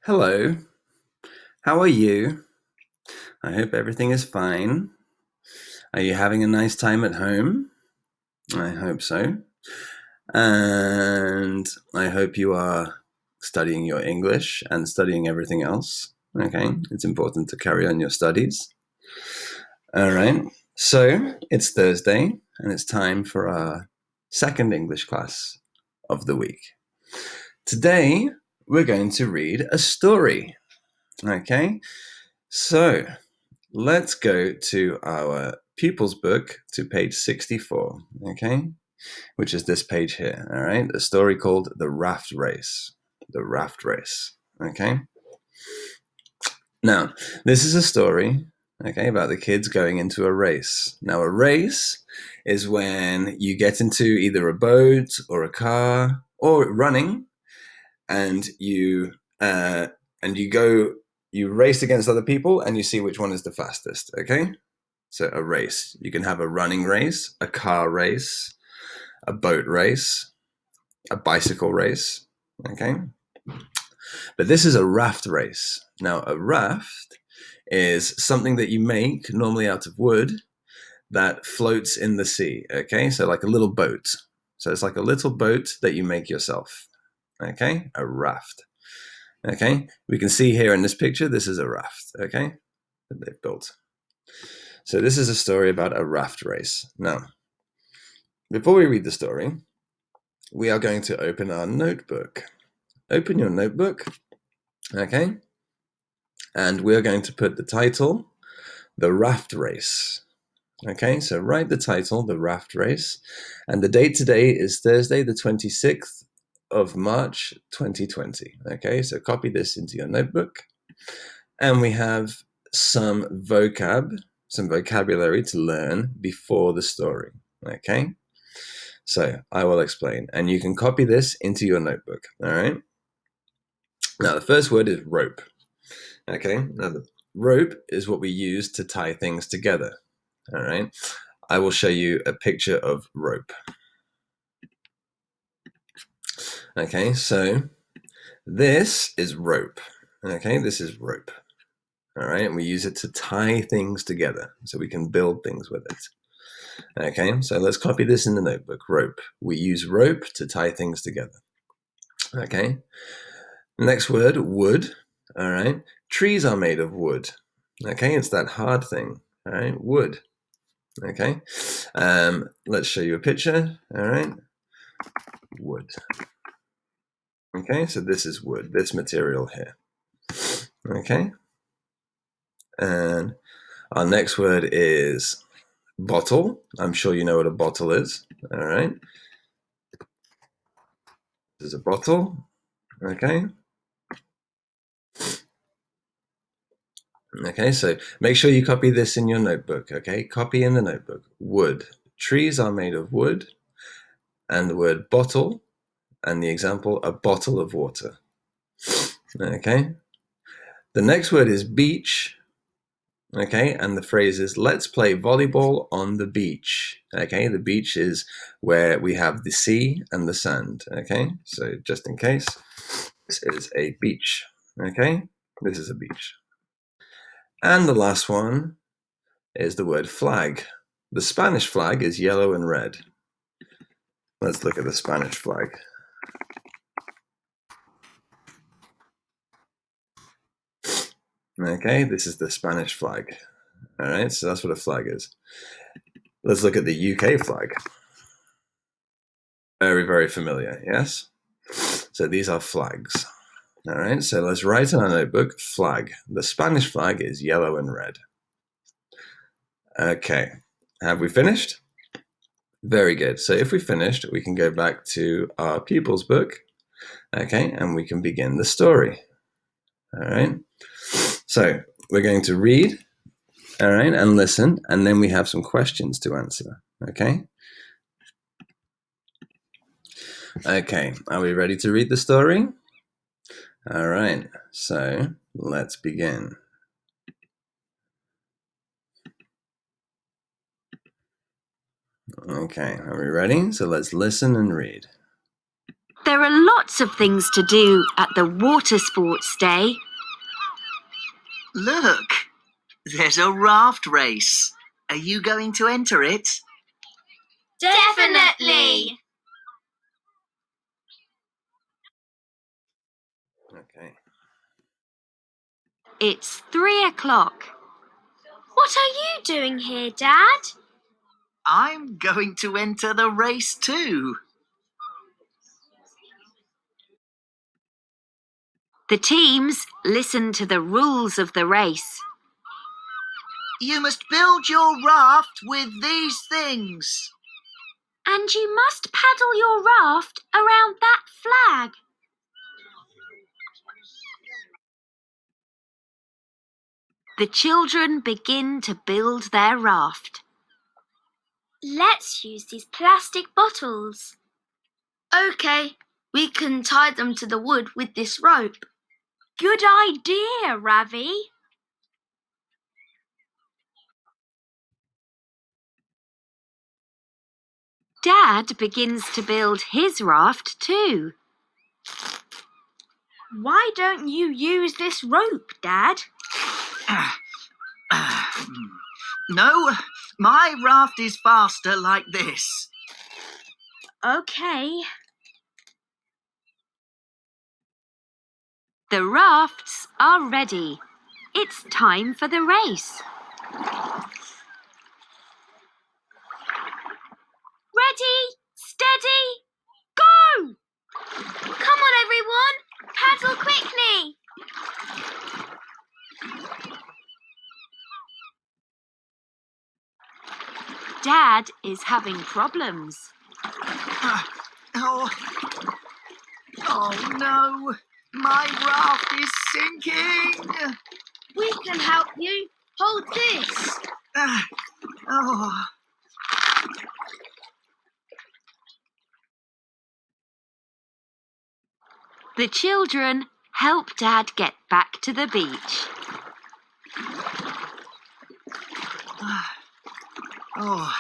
Hello, how are you? I hope everything is fine. Are you having a nice time at home? I hope so. And I hope you are studying your English and studying everything else. Okay, it's important to carry on your studies. All right, so it's Thursday and it's time for our second English class of the week. Today, we're going to read a story. Okay, so let's go to our pupils book to page 64, okay? Which is this page here, all right? A story called The Raft Race. The Raft Race, okay? Now, this is a story, okay, about the kids going into a race. Now, a race is when you get into either a boat or a car or running and you race against other people and you see which one is the fastest, okay? So a race. You can have a running race, a car race, a boat race, a bicycle race. Okay. But this is a raft race. Now, a raft is something that you make normally out of wood that floats in the sea. Okay. So, like a little boat. So, it's like a little boat that you make yourself. Okay. A raft. Okay. We can see here in this picture, this is a raft. Okay. That they've built. So, this is a story about a raft race. Now, before we read the story, we are going to open our notebook. Open your notebook, okay? And we're going to put the title, The Raft Race. Okay, so write the title, The Raft Race. And the date today is Thursday, the 26th of March, 2020. Okay, so copy this into your notebook. And we have some vocabulary to learn before the story. Okay, so I will explain. And you can copy this into your notebook. All right. Now, the first word is rope. Okay, now the rope is what we use to tie things together. All right, I will show you a picture of rope. Okay, so this is rope. Okay, this is rope. All right, and we use it to tie things together so we can build things with it. Okay, so let's copy this in the notebook. Rope. We use rope to tie things together. Okay, next word, wood. All right, trees are made of wood. Okay, it's that hard thing. All right, wood. Okay, let's show you a picture. All right, wood. Okay, so this is wood, this material here. Okay, and our next word is bottle. I'm sure you know what a bottle is. All right, this is a bottle. Okay. Okay, so make sure you copy this in your notebook. Okay, copy in the notebook. Wood. Trees are made of wood, and the word bottle, and the example, a bottle of water. Okay, the next word is beach. Okay, and the phrase is let's play volleyball on the beach. Okay, the beach is where we have the sea and the sand. Okay, so just in case, this is a beach. Okay, this is a beach. And the last one is the word flag. The Spanish flag is yellow and red. Let's look at the Spanish flag. Okay, this is the Spanish flag. All right, so that's what a flag is. Let's look at the UK flag. Very, very familiar, yes? So these are flags. All right, so let's write in our notebook flag. The Spanish flag is yellow and red. Okay, have we finished? Very good. So if we finished, we can go back to our pupils book, okay, and we can begin the story. All right, so we're going to read, all right, and listen, and then we have some questions to answer, okay? Okay, are we ready to read the story? All right, so let's begin. Okay, are we ready? So let's listen and read. There are lots of things to do at the water sports day. Look, there's a raft race. Are you going to enter it? Definitely! Okay. It's 3 o'clock. What are you doing here, Dad? I'm going to enter the race too. The teams listen to the rules of the race. You must build your raft with these things. And you must paddle your raft around that flag. The children begin to build their raft. Let's use these plastic bottles. OK, we can tie them to the wood with this rope. Good idea, Ravi. Dad begins to build his raft too. Why don't you use this rope, Dad? No, my raft is faster like this. OK. The rafts are ready. It's time for the race. Ready, steady, go! Come on, everyone! Paddle quickly! Dad is having problems. Oh no, my raft is sinking. We can help you. Hold this. Oh. The children help Dad get back to the beach. Oh.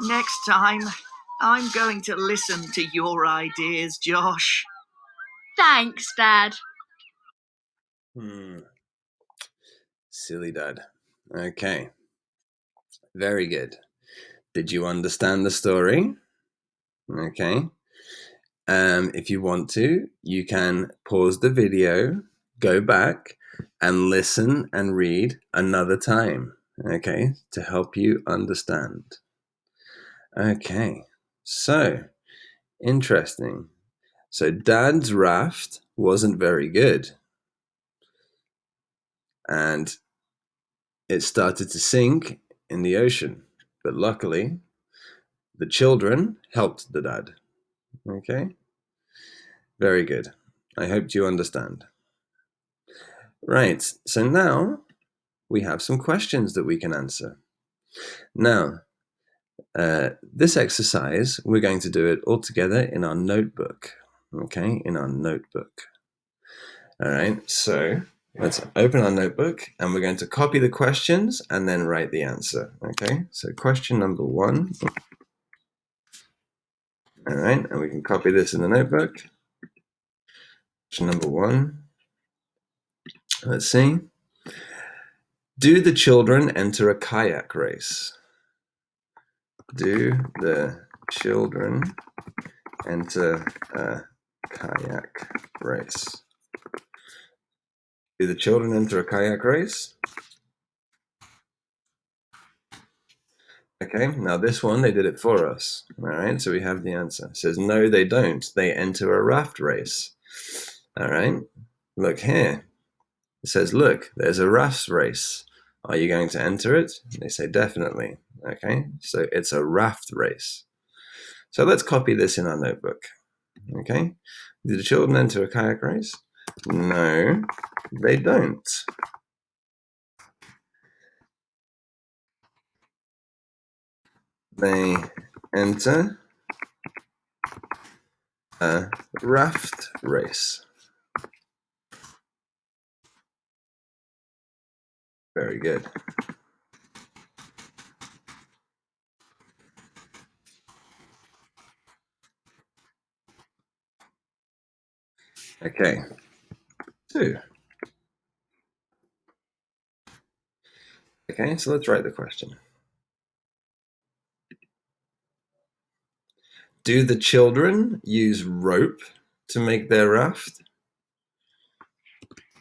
Next time, I'm going to listen to your ideas, Josh. Thanks, Dad. Silly Dad. Okay. Very good. Did you understand the story? Okay. If you want to, you can pause the video, go back, and listen and read another time, okay, to help you understand. Okay, so interesting. So Dad's raft wasn't very good, and it started to sink in the ocean, but luckily, the children helped the dad. Okay, very good. I hope you understand. Right, so now we have some questions that we can answer. Now, this exercise, we're going to do it all together in our notebook. Okay, in our notebook. All right, so let's open our notebook and we're going to copy the questions and then write the answer. Okay, so question number 1. All right, and we can copy this in the notebook. Question number 1. Let's see. Do the children enter a kayak race? Do the children enter a kayak race? Do the children enter a kayak race? Okay, now this one, they did it for us. All right, so we have the answer. It says, no, they don't. They enter a raft race. All right, look here. It says, look, there's a raft race. Are you going to enter it? They say, definitely. Okay, so it's a raft race. So let's copy this in our notebook. Okay, do the children enter a kayak race? No, they don't. They enter a raft race. Very good. Okay, 2. Okay, so let's write the question. Do the children use rope to make their raft?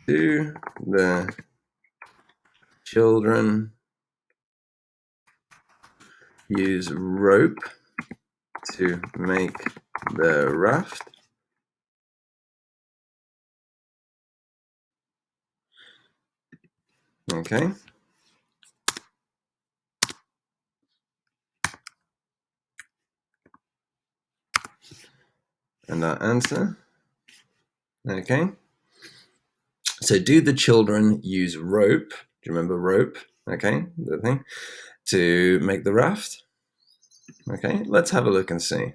Do the children use rope to make their raft? Okay. And our answer. Okay. So do the children use rope? Do you remember rope? Okay, the thing to make the raft. Okay, let's have a look and see.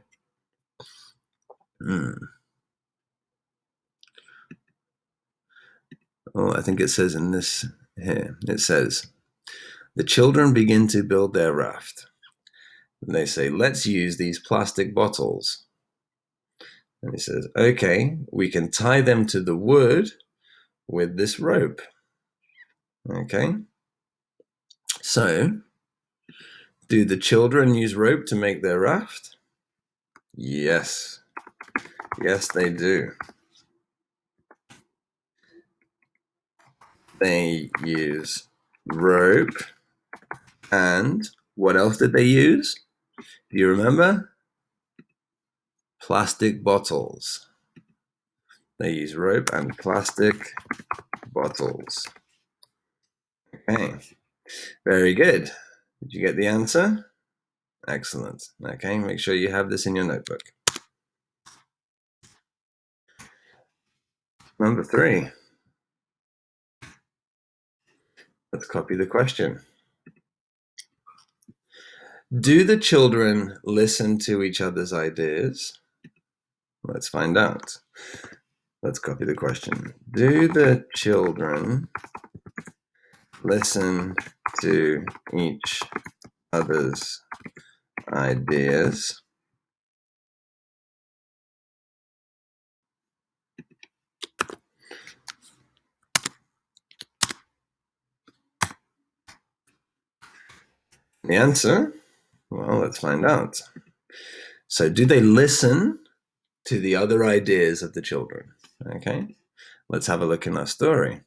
Oh, I think it says in this here, it says, the children begin to build their raft. And they say, let's use these plastic bottles. And he says, okay, we can tie them to the wood with this rope. Okay. So, do the children use rope to make their raft? Yes. Yes, they do. They use rope. And what else did they use? Do you remember? Plastic bottles. They use rope and plastic bottles. Okay, very good. Did you get the answer? Excellent. Okay, make sure you have this in your notebook. Number 3. Let's copy the question. Do the children listen to each other's ideas? Let's find out. Let's copy the question. Do the children listen to each other's ideas? The answer? Well, let's find out. So, do they listen to the other ideas of the children? Okay, let's have a look in our story.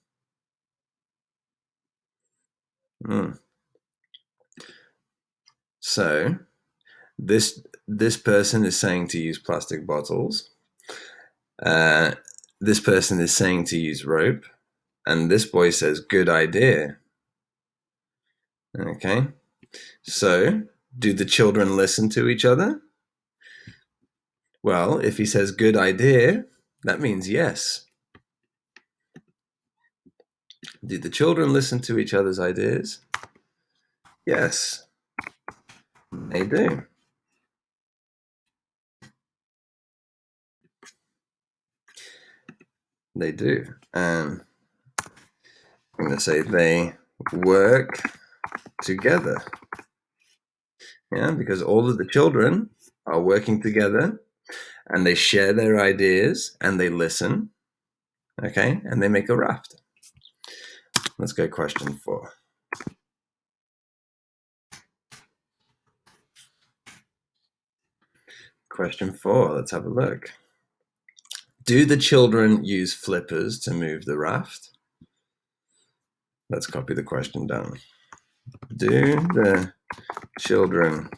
So, this person is saying to use plastic bottles. This person is saying to use rope, and this boy says, "Good idea." Okay, so do the children listen to each other? Well, if he says "good idea," that means yes. Do the children listen to each other's ideas? Yes, they do. They do. And I'm going to say they work together. Yeah, because all of the children are working together and they share their ideas and they listen. Okay, and they make a raft. Let's go question 4. Question 4, let's have a look. Do the children use flippers to move the raft? Let's copy the question down. Do the children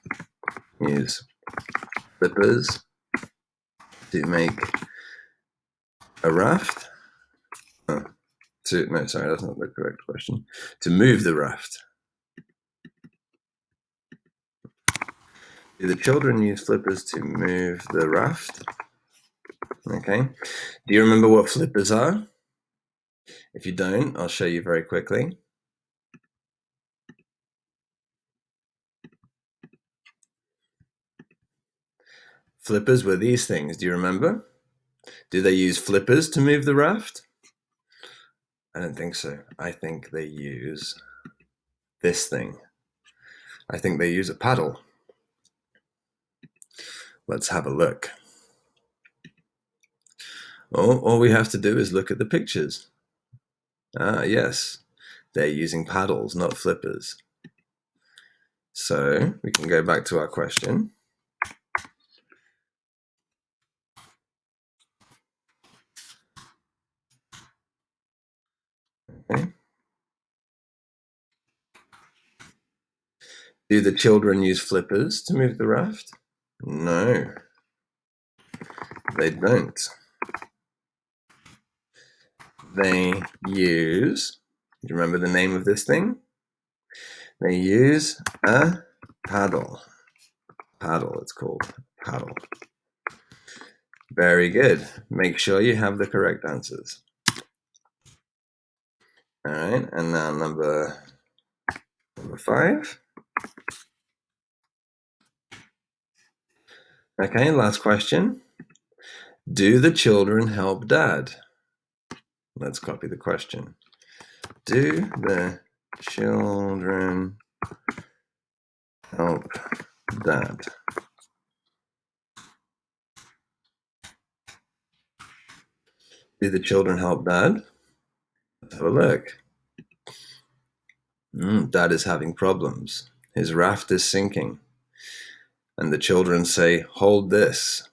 use flippers to make a raft? No, sorry, that's not the correct question. To move the raft. Do the children use flippers to move the raft? Okay. Do you remember what flippers are? If you don't, I'll show you very quickly. Flippers were these things. Do you remember? Do they use flippers to move the raft? I don't think so. I think they use this thing. I think they use a paddle. Let's have a look. All we have to do is look at the pictures. Ah, yes, they're using paddles, not flippers. So we can go back to our question. Okay. Do the children use flippers to move the raft? No, they don't. They use, do you remember the name of this thing? They use a paddle. Paddle, it's called. Paddle. Very good. Make sure you have the correct answers. All right, and now number 5. Okay, last question. Do the children help Dad? Let's copy the question. Do the children help Dad? Do the children help Dad? Let's have a look. Dad is having problems. His raft is sinking. And the children say, hold this.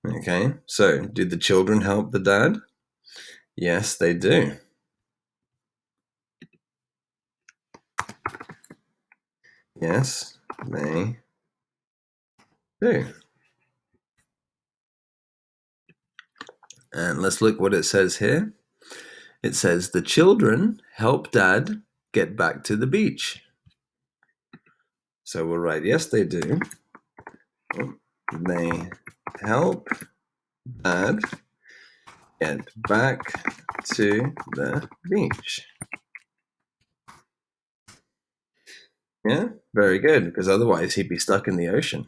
Okay, so did the children help the dad? Yes, they do. Yes, they do. And let's look what it says here. It says the children help Dad get back to the beach. So we'll write, yes, they do. They help Dad get back to the beach. Yeah, very good, because otherwise he'd be stuck in the ocean.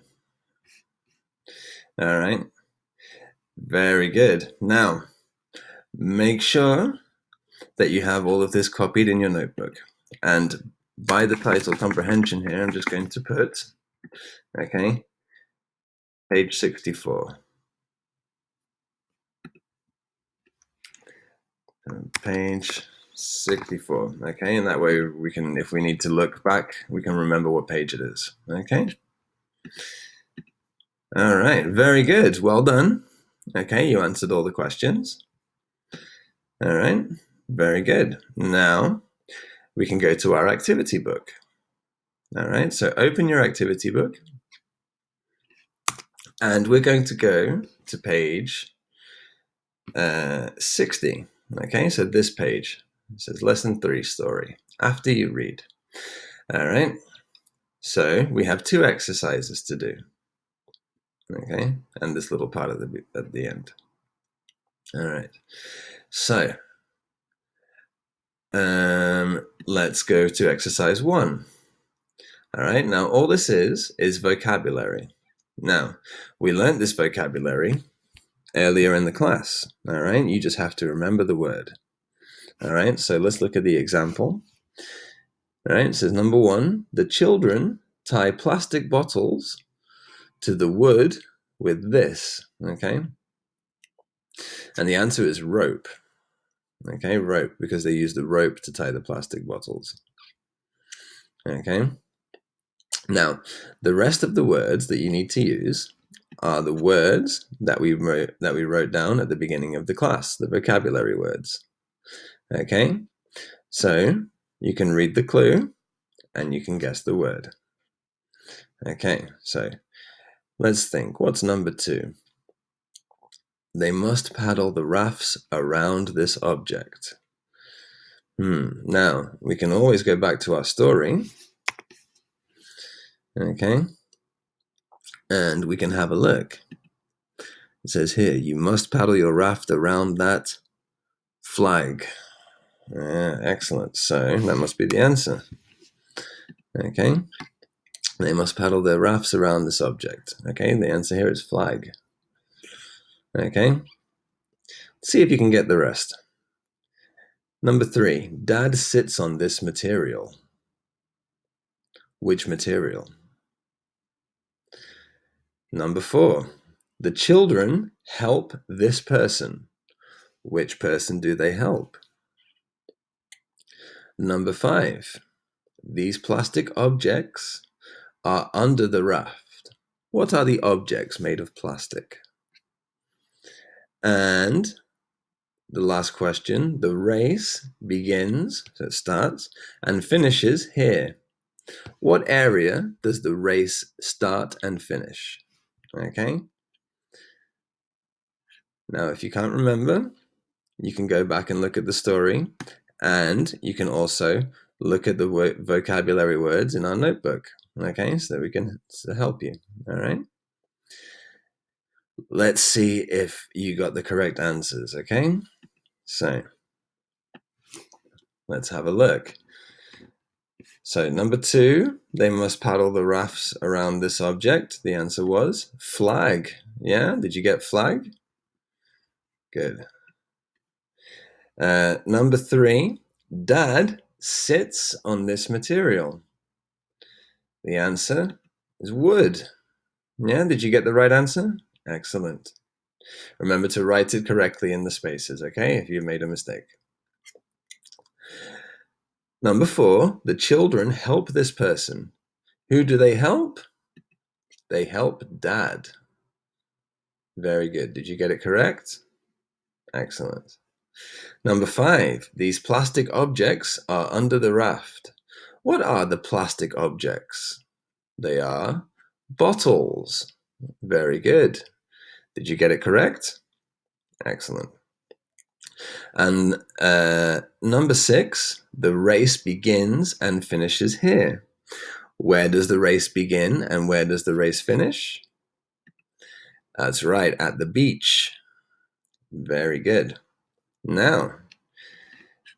All right. Very good. Now, make sure that you have all of this copied in your notebook. And by the title comprehension here, I'm just going to put, okay, page 64. Page 64, okay, and that way we can, if we need to look back, we can remember what page it is, okay? All right, very good, well done. Okay, you answered all the questions. All right, very good. Now we can go to our activity book. All right, so open your activity book and we're going to go to page 60. Okay, so this page, it says lesson 3 story, after you read. All right, so we have 2 exercises to do. Okay, and this little part at the end. All right, so let's go to exercise 1. All right, now all this is vocabulary. Now, we learned this vocabulary earlier in the class. All right, you just have to remember the word. All right, so let's look at the example. All right, it says number 1, the children tie plastic bottles to the wood with this, okay? And the answer is rope. Okay, rope, because they use the rope to tie the plastic bottles. Okay. Now, the rest of the words that you need to use are the words that we wrote down at the beginning of the class, the vocabulary words. Okay, so you can read the clue and you can guess the word. Okay, so let's think. What's number 2? They must paddle the rafts around this object. Now, we can always go back to our story. Okay, and we can have a look. It says here, you must paddle your raft around that flag. Excellent, so that must be the answer. Okay, they must paddle their rafts around this object. Okay, the answer here is flag. Okay, let's see if you can get the rest. Number 3, Dad sits on this material. Which material? Number 4, The children help this person. Which person do they help? Number 5. These plastic objects are under the raft. What are the objects made of plastic? And the last question, the race begins, so it starts, and finishes here. What area does the race start and finish? Okay. Now, if you can't remember, you can go back and look at the story, and you can also look at the vocabulary words in our notebook. Okay, so we can help you. All right. Let's see if you got the correct answers. Okay. So let's have a look. So number 2, they must paddle the rafts around this object. The answer was flag. Yeah, did you get flag? Good. Number 3, Dad sits on this material. The answer is wood. Yeah, did you get the right answer? Excellent. Remember to write it correctly in the spaces, okay, if you made a mistake. Number 4, the children help this person. Who do they help? They help Dad. Very good. Did you get it correct? Excellent. Number 5, these plastic objects are under the raft. What are the plastic objects? They are bottles. Very good. Did you get it correct? Excellent. And number 6, the race begins and finishes here. Where does the race begin and where does the race finish? That's right, at the beach. Very good. Now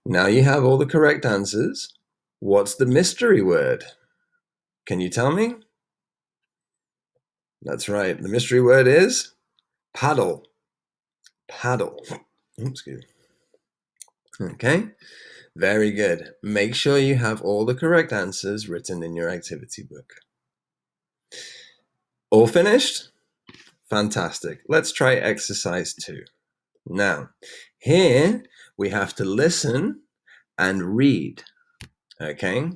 you have all the correct answers. What's the mystery word? Can you tell me? That's right. The mystery word is paddle. Paddle. Excuse me. Okay. Very good. Make sure you have all the correct answers written in your activity book. All finished? Fantastic. Let's try exercise 2. Now, here we have to listen and read. Okay?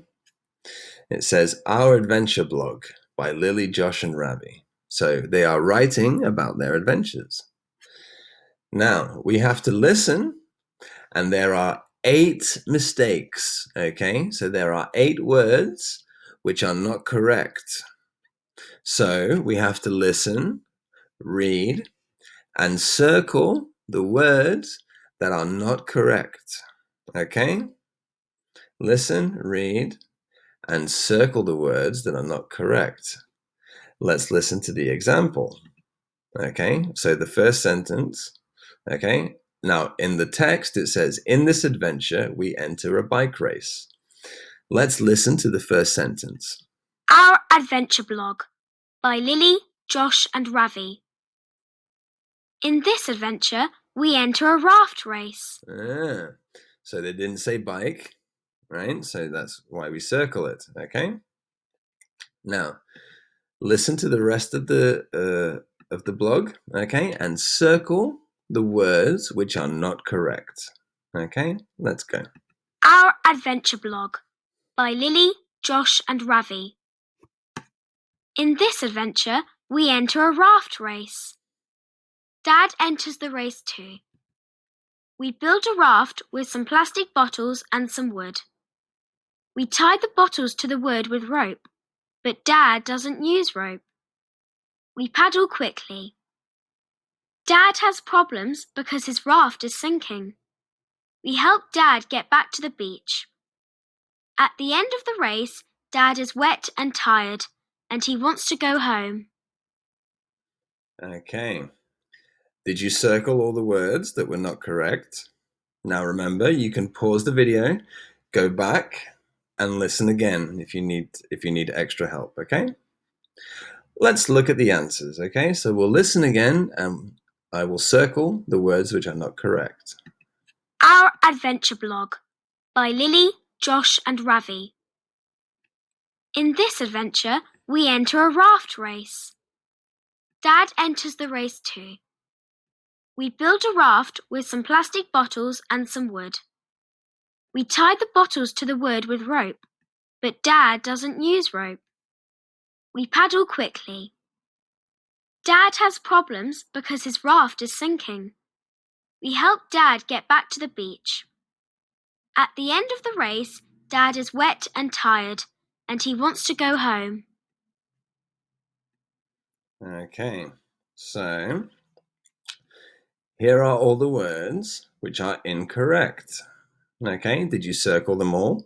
It says Our Adventure Blog by Lily, Josh, and Ravi. So they are writing about their adventures. Now, we have to listen, and there are 8 mistakes. Okay? So there are 8 words which are not correct. So we have to listen, read, and circle the words that are not correct. Okay? Listen, read, and circle the words that are not correct. Let's listen to the example. Okay, so the first sentence. Okay, now in the text it says, in this adventure we enter a bike race. Let's listen to the first sentence. Our Adventure Blog by Lily, Josh, and Ravi. In this adventure, we enter a raft race. So they didn't say bike, right? So that's why we circle it, okay? Now, listen to the rest of the blog, okay? And circle the words which are not correct, okay? Let's go. Our Adventure Blog by Lily, Josh, and Ravi. In this adventure, we enter a raft race. Dad enters the race too. We build a raft with some plastic bottles and some wood. We tie the bottles to the wood with rope, but Dad doesn't use rope. We paddle quickly. Dad has problems because his raft is sinking. We help Dad get back to the beach. At the end of the race, Dad is wet and tired, and he wants to go home. Okay. Did you circle all the words that were not correct? Now remember, you can pause the video, go back, and listen again if you need extra help, okay? Let's look at the answers, okay? So we'll listen again, and I will circle the words which are not correct. Our Adventure Blog by Lily, Josh, and Ravi. In this adventure, we enter a raft race. Dad enters the race too. We build a raft with some plastic bottles and some wood. We tie the bottles to the wood with rope, but Dad doesn't use rope. We paddle quickly. Dad has problems because his raft is sinking. We help Dad get back to the beach. At the end of the race, Dad is wet and tired, and he wants to go home. Okay, so here are all the words which are incorrect. Okay, did you circle them all?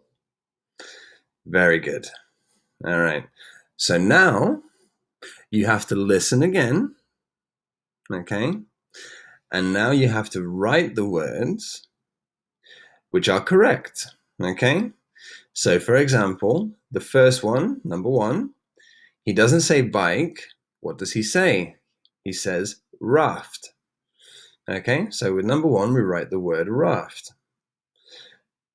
Very good. All right, so now you have to listen again. Okay, and now you have to write the words which are correct. Okay, so for example, the first one, number 1, he doesn't say bike. What does he say? He says raft. Okay, so with number 1, we write the word raft.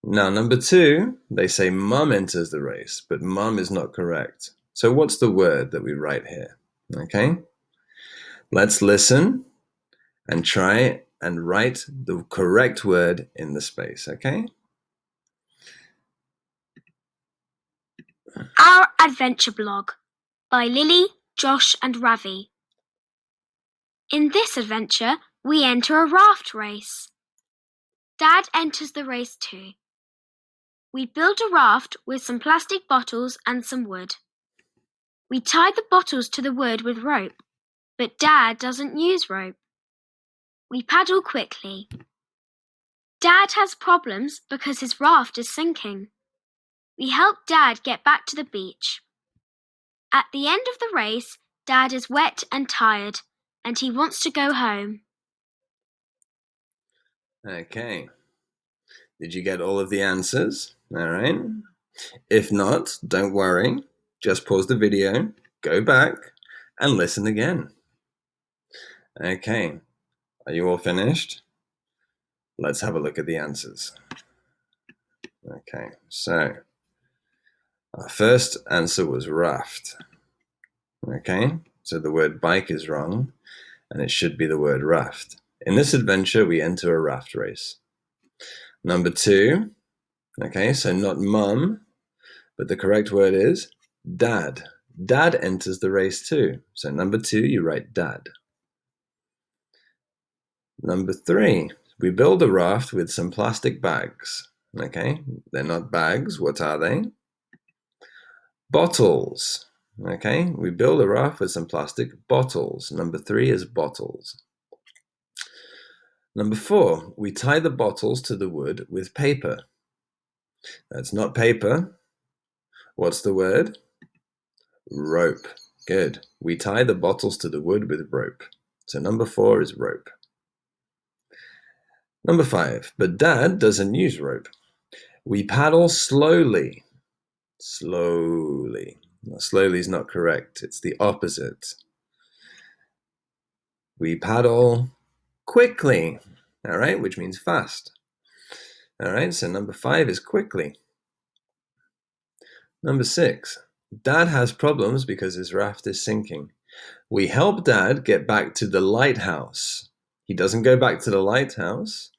Now, number 2, they say mum enters the race, but mum is not correct. So what's the word that we write here? Okay, let's listen and try and write the correct word in the space, okay? Our Adventure Blog by Lily, Josh and Ravi. In this adventure, we enter a raft race. Dad enters the race too. We build a raft with some plastic bottles and some wood. We tie the bottles to the wood with rope, but Dad doesn't use rope. We paddle quickly. Dad has problems because his raft is sinking. We help Dad get back to the beach. At the end of the race, Dad is wet and tired, and he wants to go home. Okay. Did you get all of the answers? All right. If not, don't worry. Just pause the video, go back, and listen again. Okay. Are you all finished? Let's have a look at the answers. Okay, so our first answer was raft. Okay, so the word bike is wrong, and it should be the word raft. In this adventure, we enter a raft race. Number 2, okay, so not mum, but the correct word is dad. Dad enters the race too. So number 2, you write dad. Number 3, we build a raft with some plastic bags. Okay, they're not bags. What are they? Bottles. Okay, we build a raft with some plastic bottles. Number 3 is bottles. Number 4, we tie the bottles to the wood with paper. That's not paper. What's the word? Rope. Good. We tie the bottles to the wood with rope. So number 4 is rope. Number 5, but Dad doesn't use rope. We paddle slowly. Slowly. No, slowly is not correct. It's the opposite. We paddle quickly, all right, which means fast. All right, so number 5 is quickly. Number 6, Dad has problems because his raft is sinking. We help Dad get back to the lighthouse. He doesn't go back to the lighthouse.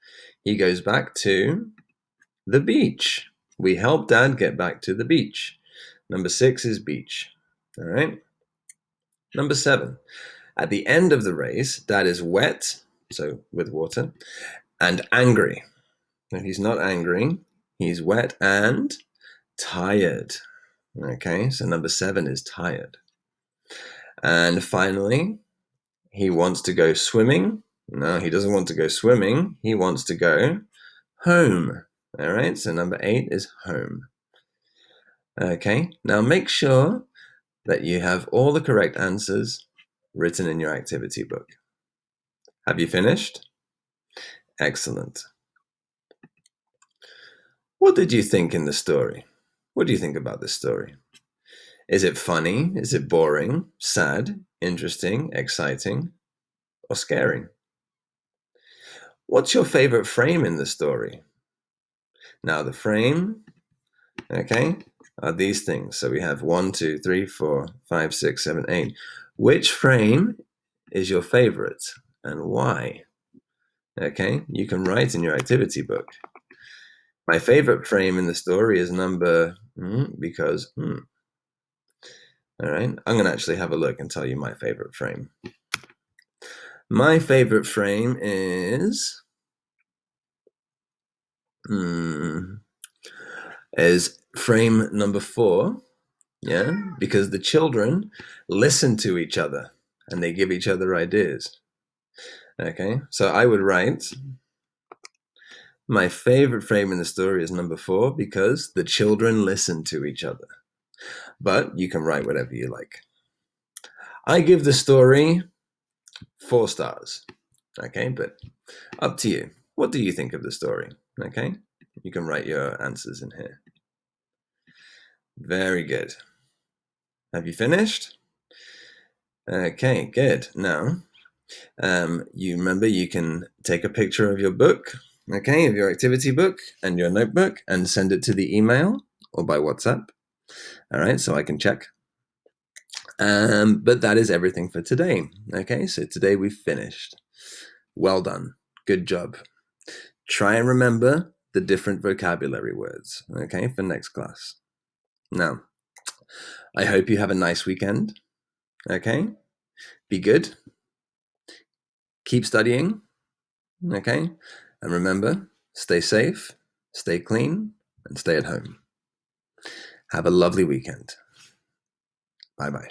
He goes back to the beach. We help Dad get back to the beach. Number 6 is beach. All right. Number 7, at the end of the race, Dad is wet, so with water, and angry. No, he's not angry. He's wet and tired. Okay, so number 7 is tired. And finally, he wants to go swimming. No, he doesn't want to go swimming. He wants to go home. All right, so number 8 is home. Okay, now make sure that you have all the correct answers written in your activity book. Have you finished? Excellent. What did you think in the story? What do you think about this story? Is it funny? Is it boring? Sad? Interesting? Exciting? Or scary? What's your favorite frame in the story? Now the frame, okay, are these things. So we have 1, 2, 3, 4, 5, 6, 7, 8. Which frame is your favorite and why? Okay, you can write in your activity book. My favorite frame in the story is number because. All right, I'm going to actually have a look and tell you my favorite frame. My favorite frame is frame number 4. Yeah, because the children listen to each other and they give each other ideas. Okay, so I would write, my favorite frame in the story is number 4 because the children listen to each other. But you can write whatever you like. I give the story 4 stars. Okay, but up to you. What do you think of the story? Okay, you can write your answers in here. Very good. Have you finished? Okay, good. Now, you remember you can take a picture of your book, okay, of your activity book and your notebook and send it to the email or by WhatsApp. All right, so I can check. But that is everything for today. Okay, so today we've finished. Well done. Good job. Try and remember the different vocabulary words, okay, for next class. Now, I hope you have a nice weekend. Okay, be good. Keep studying. Okay, and remember, stay safe, stay clean, and stay at home. Have a lovely weekend. Bye-bye.